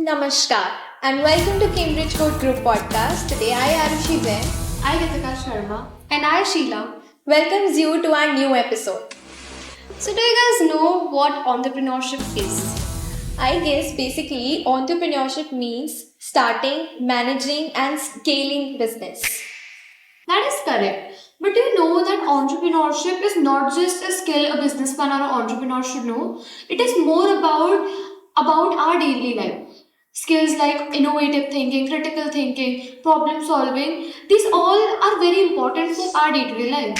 Namaskar and welcome to Cambridge Code Group Podcast. Today I, Arushi Jain, I, Ritika Sharma. And I, Sheila. welcomes you to our new episode. So, do you guys know what entrepreneurship is? I guess basically entrepreneurship means starting, managing and scaling business. That is correct. But do you know that entrepreneurship is not just a skill a businessman or an entrepreneur should know? It is more about our daily life. Skills like innovative thinking, critical thinking, problem solving, these all are very important for our day-to-day life.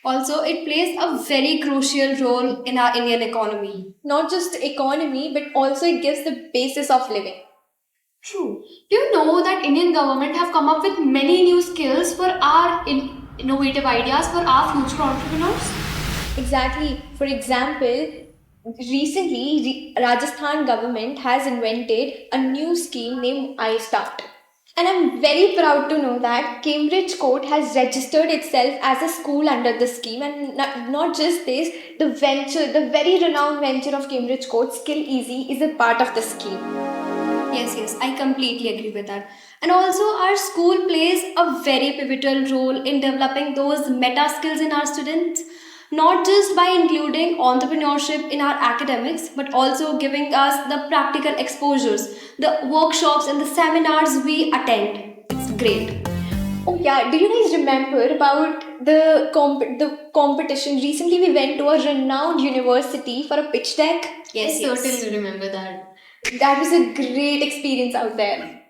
Also, it plays a very crucial role in our Indian economy. Not just economy but also it gives the basis of living. True. Do you know that Indian government have come up with many new skills for our innovative ideas for our future entrepreneurs? Exactly. For example, recently Rajasthan government has invented a new scheme named iStart. And I'm very proud to know that Cambridge Court has registered itself as a school under the scheme. And not just this, the very renowned venture of Cambridge Court, Skill Easy, is a part of the scheme. Yes, I completely agree with that. And also, our school plays a very pivotal role in developing those meta skills in our students, not just by including entrepreneurship in our academics, but also giving us the practical exposures, the workshops, and the seminars we attend. It's great. Oh yeah, do you guys remember about the competition? Recently we went to a renowned university for a pitch deck. Yes, I certainly remember that. That was a great experience out there.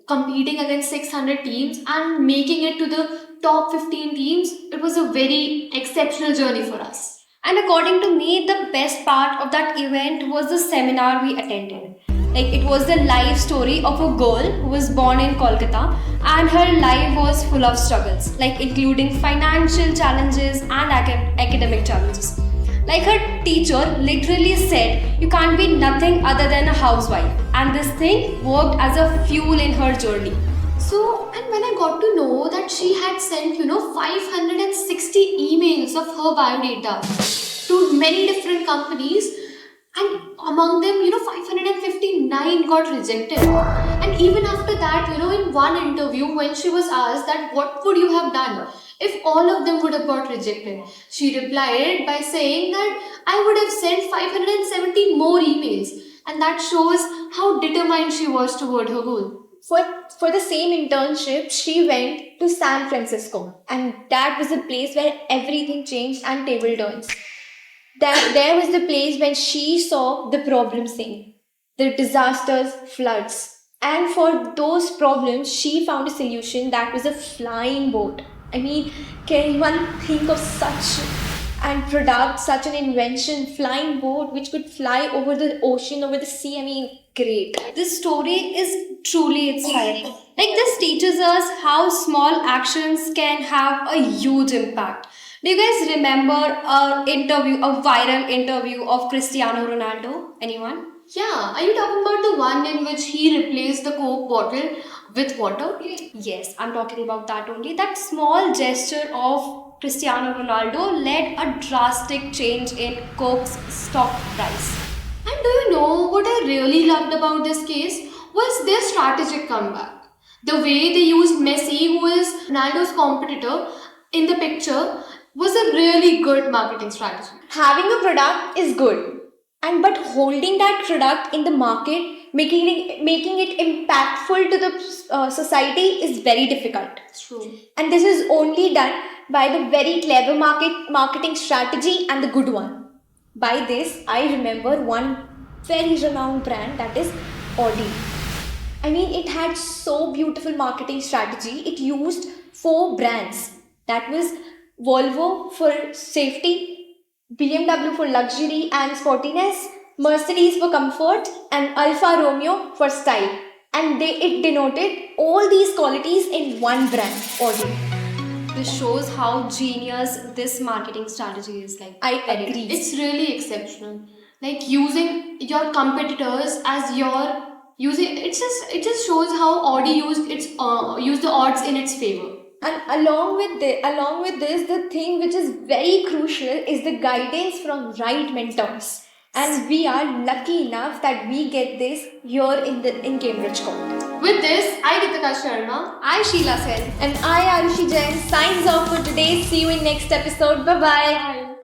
Competing against 600 teams and making it to the top 15 teams, it was a very exceptional journey for us. And according to me, the best part of that event was the seminar we attended. Like, it was the life story of a girl who was born in Kolkata, and her life was full of struggles, like including financial challenges and academic challenges. Like, her teacher literally said, you can't be nothing other than a housewife. And this thing worked as a fuel in her journey. So, and when I got to know that she had sent, 560 emails of her biodata to many different companies, and among them, 559 got rejected. And even after that, in one interview, when she was asked that what would you have done if all of them would have got rejected, she replied by saying that I would have sent 570 more emails. And that shows how determined she was toward her goal. For the same internship, she went to San Francisco, and that was the place where everything changed and table turns. There was the place when she saw the problem scene, the disasters, floods. And for those problems, she found a solution that was a flying boat. I mean, can anyone think of such an product, such an invention, flying boat which could fly over the ocean, over the sea? I mean, great. This story is truly inspiring. Like, this teaches us how small actions can have a huge impact. Do you guys remember a viral interview of Cristiano Ronaldo? Anyone? Yeah, are you talking about the one in which he replaced the Coke bottle with water? Yes, I'm talking about that only. That small gesture of Cristiano Ronaldo led a drastic change in Coke's stock price. And do you know what I really loved about this case was their strategic comeback. The way they used Messi, who is Ronaldo's competitor, in the picture was a really good marketing strategy. Having a product is good, but holding that product in the market, making it impactful to the society is very difficult. It's true. And this is only done by the very clever marketing strategy and the good one. By this, I remember one very renowned brand, that is Audi. I mean, it had so beautiful marketing strategy. It used 4 brands. That was Volvo for safety, BMW for luxury and sportiness, Mercedes for comfort, and Alfa Romeo for style. And it denoted all these qualities in one brand, Audi. This shows how genius this marketing strategy is. Like, I agree. It's really exceptional. Like, using your competitors as your using it just shows how Audi used the odds in its favor. And along with this, the thing which is very crucial is the guidance from right mentors. And we are lucky enough that we get this here in Cambridge Court. With this, I Ritika Sharma. I Sheila Sen and I Arushi Jain signs off for today. See you in next episode. Bye bye. Bye.